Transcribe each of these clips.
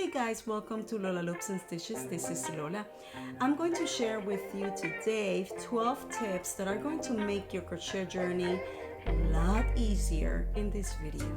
Hey guys, welcome to Lola Loops and Stitches. This is Lola. I'm going to share with you today 12 tips that are going to make your crochet journey a lot easier in this video.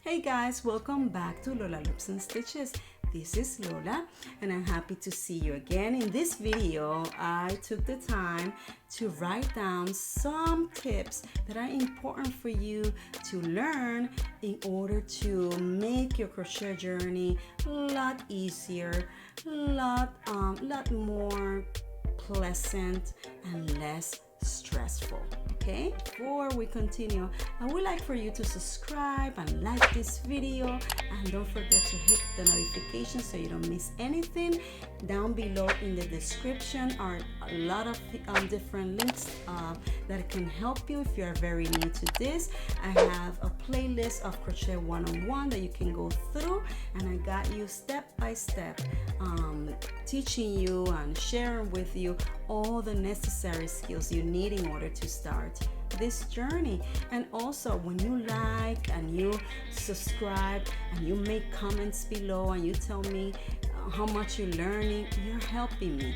Hey guys, welcome back to Lola Loops and Stitches. This is Lola and I'm happy to see you again. In this video, I took the time to write down some tips that are important for you to learn in order to make your crochet journey a lot easier, a lot more pleasant and less stressful. Okay, before we continue, I would like for you to subscribe and like this video, and don't forget to hit the notification so you don't miss anything. Down below in the description are a lot of different links that can help you if you are very new to this. I have a playlist of Crochet 101 that you can go through, and I got you step by step teaching you and sharing with you all the necessary skills you need in order to start this journey. And also, when you like and you subscribe and you make comments below and you tell me how much you're learning, you're helping me.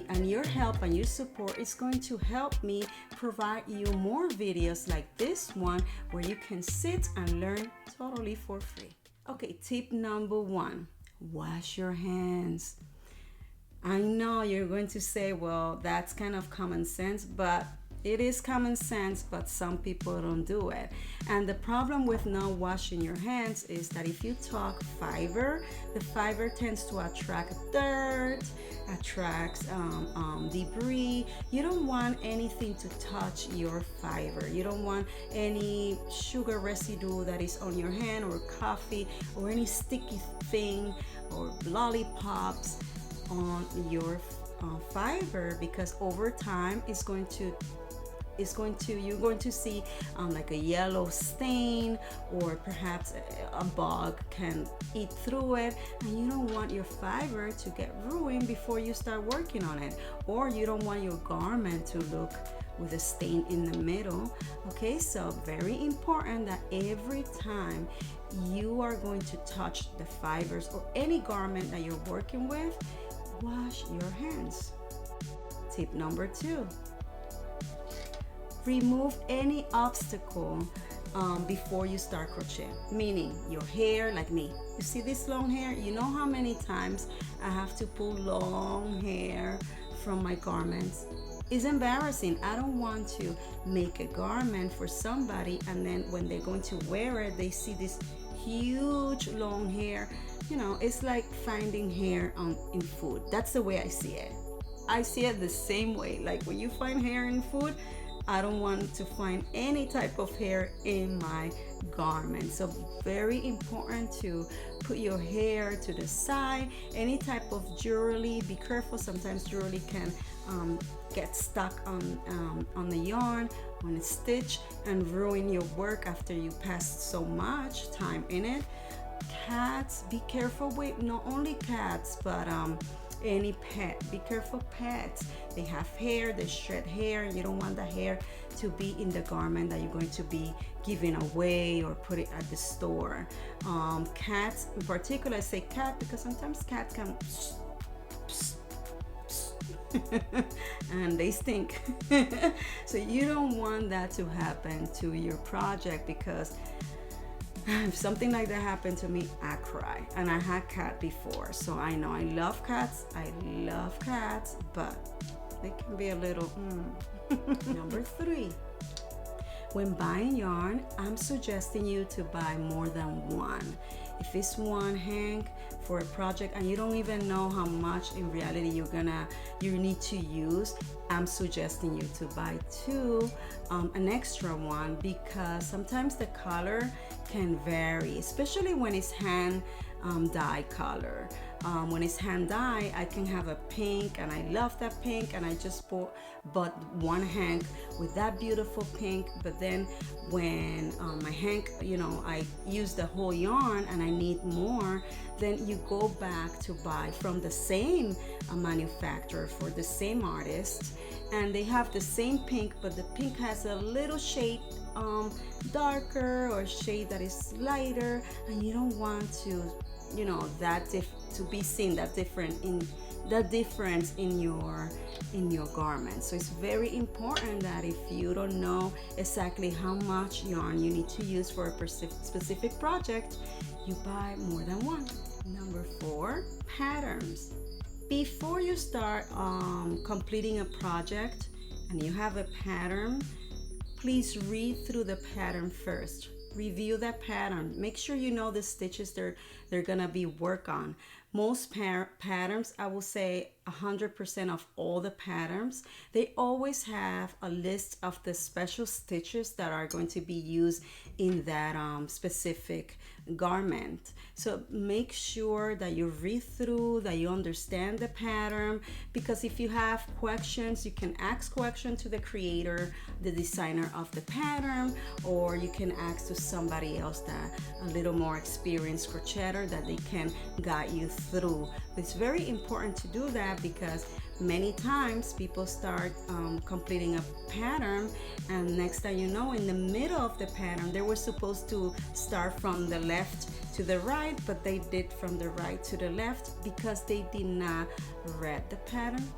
And your help and your support is going to help me provide you more videos like this one where you can sit and learn totally for free. Okay, tip number 1, wash your hands. I know you're going to say, well, that's kind of common sense, but it is common sense, but some people don't do it. And the problem with not washing your hands is that if you talk fiber, the fiber tends to attract dirt, attracts debris. You don't want anything to touch your fiber. You don't want any sugar residue that is on your hand, or coffee, or any sticky thing, or lollipops on your fiber, because over time you're going to see like a yellow stain, or perhaps a bug can eat through it, and you don't want your fiber to get ruined before you start working on it, or you don't want your garment to look with a stain in the middle. Okay, so very important that every time you are going to touch the fibers or any garment that you're working with, wash your hands. Tip number 2, remove any obstacle before you start crochet, meaning your hair. Like me, you see this long hair? You know how many times I have to pull long hair from my garments? It's embarrassing. I don't want to make a garment for somebody and then when they're going to wear it, they see this huge long hair. You know, it's like finding hair in food. That's the way I see it. I see it the same way. Like when you find hair in food, I don't want to find any type of hair in my garment. So very important to put your hair to the side. Any type of jewelry, be careful. Sometimes jewelry can get stuck on the yarn, on a stitch, and ruin your work after you pass so much time in it. Cats, be careful with not only cats, but any pet. Be careful, pets. They have hair, they shred hair, and you don't want the hair to be in the garment that you're going to be giving away or put it at the store. Cats in particular, I say cat because sometimes cats can and they stink. So you don't want that to happen to your project, because if something like that happened to me, I cry. And I had cat before, so I know. I love cats, but they can be a little Number 3, when buying yarn, I'm suggesting you to buy more than one. If it's one hank for a project and you don't even know how much in reality you need to use, I'm suggesting you to buy 2, an extra one, because sometimes the color can vary, especially when it's hand dye color. When it's hand dye, I can have a pink and I love that pink, and I just bought one hank with that beautiful pink. But then when my hank, I use the whole yarn and I need more, then you go back to buy from the same manufacturer for the same artist, and they have the same pink, but the pink has a little shade darker or a shade that is lighter, and you don't want to, you know, to be seen that difference in your garment. So it's very important that if you don't know exactly how much yarn you need to use for a specific project, you buy more than one. Number 4, patterns. Before you start completing a project and you have a pattern, please read through the pattern first. Review that pattern. Make sure you know the stitches they're gonna be work on. Most patterns, I will say 100% of all the patterns, they always have a list of the special stitches that are going to be used in that specific garment. So make sure that you read through, that you understand the pattern, because if you have questions, you can ask questions to the creator, the designer of the pattern, or you can ask to somebody else that a little more experienced crocheter that they can guide you through. It's very important to do that because many times people start completing a pattern, and next thing you know, in the middle of the pattern, they were supposed to start from the left to the right, but they did from the right to the left because they did not read the pattern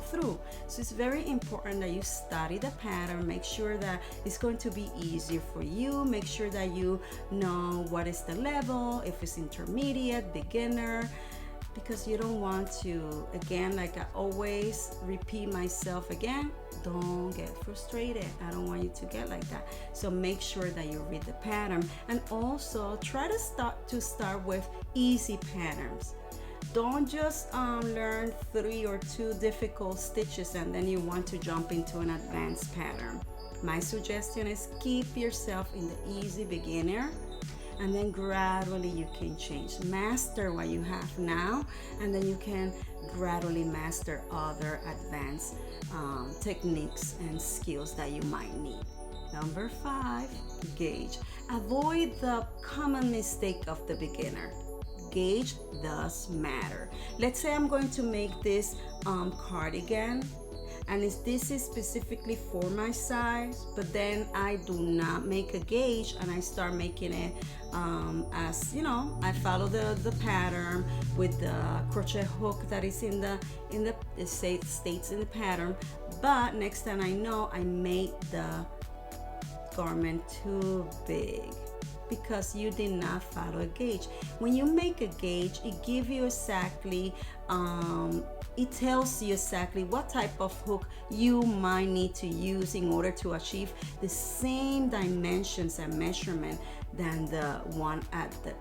through. So it's very important that you study the pattern, make sure that it's going to be easier for you, make sure that you know what is the level, if it's intermediate, beginner, because you don't want to, again, like I always repeat myself again, don't get frustrated. I don't want you to get like that. So make sure that you read the pattern, and also try to start with easy patterns. Don't just learn 3 or 2 difficult stitches and then you want to jump into an advanced pattern. My suggestion is keep yourself in the easy beginner, and then gradually you can change. Master what you have now, and then you can gradually master other advanced techniques and skills that you might need. Number 5, gauge. Avoid the common mistake of the beginner. Gauge does matter. Let's say I'm going to make this cardigan, and this is specifically for my size, but then I do not make a gauge and I start making it as, you know, I follow the pattern with the crochet hook that is in the it states in the pattern, but next time I know I made the garment too big because you did not follow a gauge. When you make a gauge, it gives you exactly it tells you exactly what type of hook you might need to use in order to achieve the same dimensions and measurement than the one at the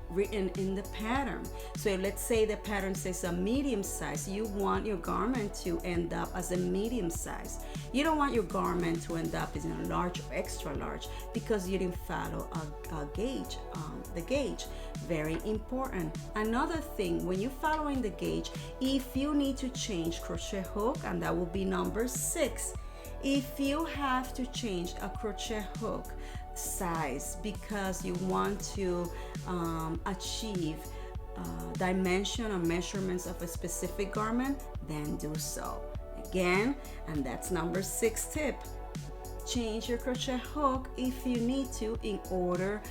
written in the pattern. So let's say the pattern says a medium size. You want your garment to end up as a medium size. You don't want your garment to end up in a large or extra large because you didn't follow a gauge, the gauge. Very important. Another thing, when you're following the gauge, if you need to change crochet hook, and that will be number 6, if you have to change a crochet hook size because you want to achieve dimension or measurements of a specific garment, then do so. Again, and that's number 6 tip. Change your crochet hook if you need to in order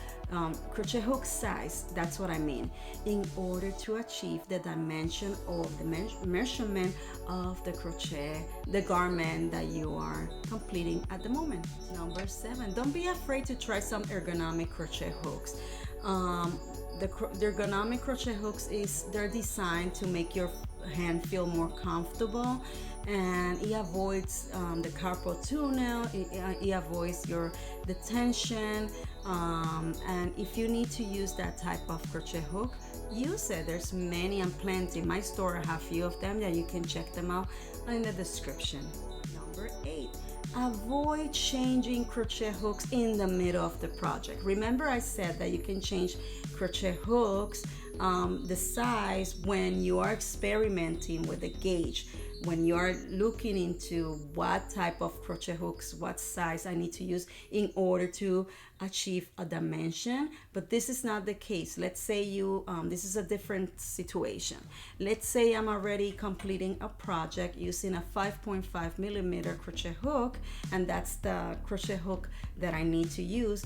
crochet hook size, that's what I mean, in order to achieve the dimension of the measurement of the crochet, the garment that you are completing at the moment. Number 7, don't be afraid to try some ergonomic crochet hooks. The ergonomic crochet hooks they're designed to make your hand feel more comfortable, and it avoids the carpal tunnel, it avoids the tension, and if you need to use that type of crochet hook, use it. There's many and plenty. My store I have a few of them that you can check them out in the description. Number 8, avoid changing crochet hooks in the middle of the project. Remember I said that you can change crochet hooks the size when you are experimenting with the gauge. when you're looking into what type of crochet hooks, what size I need to use in order to achieve a dimension. But this is not the case. Let's say you this is a different situation. Let's say I'm already completing a project using a 5.5 millimeter crochet hook, and that's the crochet hook that I need to use.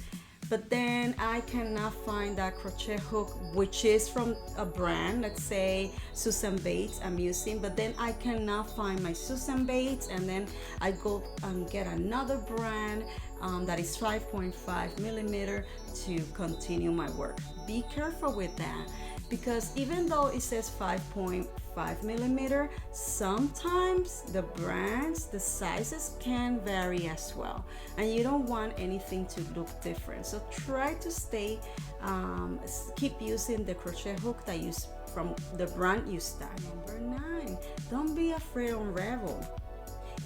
But then I cannot find that crochet hook, which is from a brand, let's say Susan Bates I'm using, but then I cannot find my Susan Bates, and then I go and get another brand that is 5.5 millimeter to continue my work. Be careful with that, because even though it says 5.5 millimeter, sometimes the brands, the sizes can vary as well, and you don't want anything to look different. So try to stay, keep using the crochet hook that you from the brand you start. Number 9, don't be afraid to unravel.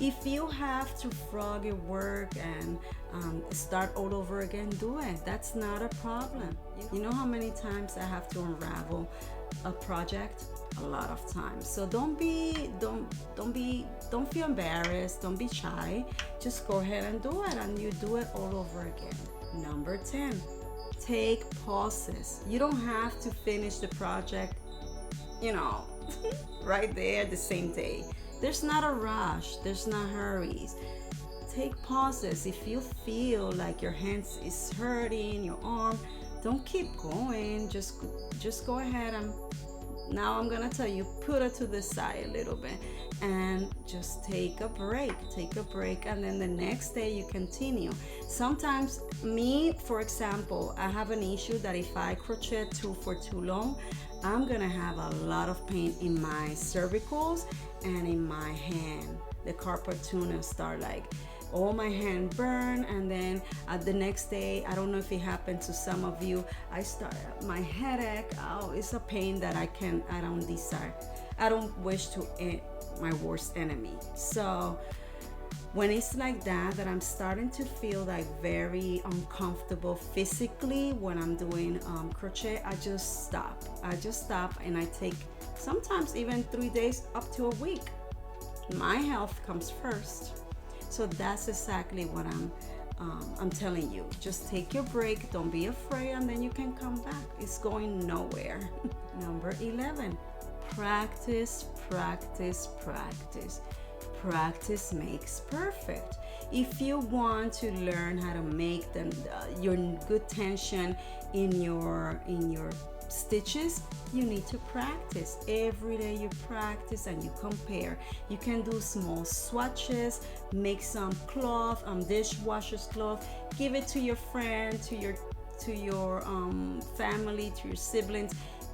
If you have to frog your work and start all over again, do it. That's not a problem. You know how many times I have to unravel a project? A lot of times. So don't feel embarrassed. Don't be shy. Just go ahead and do it, and you do it all over again. Number 10, take pauses. You don't have to finish the project, right there the same day. There's not a rush, there's not hurries. Take pauses. If you feel like your hands is hurting, your arm, don't keep going. Just go ahead, and now I'm gonna tell you, put it to the side a little bit and just take a break, and then the next day you continue. Sometimes me, for example, I have an issue that if I crochet for too long, I'm gonna have a lot of pain in my cervicals and in my hand. The carpal tunnel start like, all my hand burn, and then the next day, I don't know if it happened to some of you, I start my headache. Oh, it's a pain that I don't desire. I don't wish to end my worst enemy. So when it's like that I'm starting to feel like very uncomfortable physically when I'm doing crochet, I just stop, and I take sometimes even 3 days up to a week. My health comes first. So that's exactly what I'm telling you. Just take your break, don't be afraid, and then you can come back. It's going nowhere. Number 11, practice, practice, practice. Practice makes perfect. If you want to learn how to make your good tension in your stitches, you need to practice. Every day you practice and you compare. You can do small swatches, make some cloth, dishwasher's cloth, give it to your friend, to your family, to your siblings.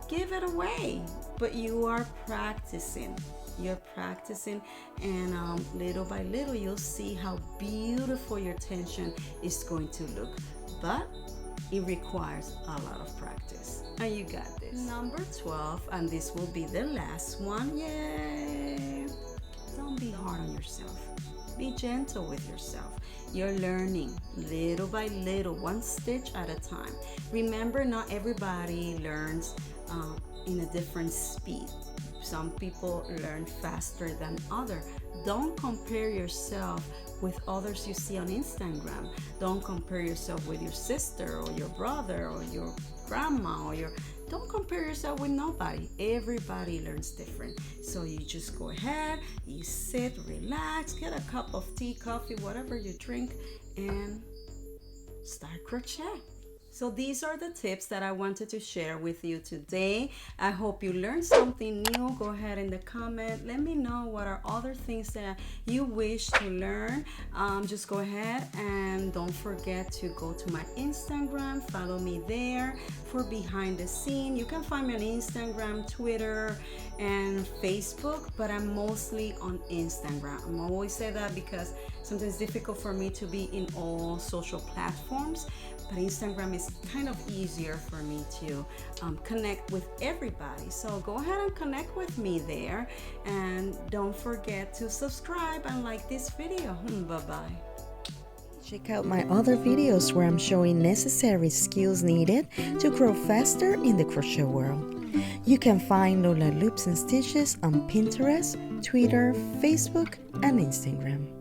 Give it away, but you are practicing. You're practicing, and little by little you'll see how beautiful your tension is going to look. But it requires a lot of practice, and you got this. Number 12, and this will be the last one. Yay! Don't be hard on yourself. Be gentle with yourself. You're learning little by little, one stitch at a time. Remember, not everybody learns in a different speed. Some people learn faster than others. Don't compare yourself with others you see on Instagram. Don't compare yourself with your sister or your brother or your grandma don't compare yourself with nobody. Everybody learns different. So you just go ahead, you sit, relax, get a cup of tea, coffee, whatever you drink, and start crochet. So these are the tips that I wanted to share with you today. I hope you learned something new. Go ahead in the comment. Let me know what are other things that you wish to learn. Just go ahead and don't forget to go to my Instagram. Follow me there for behind the scene. You can find me on Instagram, Twitter, and Facebook, but I'm mostly on Instagram. I'm always say that because sometimes it's difficult for me to be in all social platforms. But Instagram is kind of easier for me to connect with everybody. So go ahead and connect with me there. And don't forget to subscribe and like this video. Bye-bye. Check out my other videos where I'm showing necessary skills needed to grow faster in the crochet world. You can find Lola Loops and Stitches on Pinterest, Twitter, Facebook, and Instagram.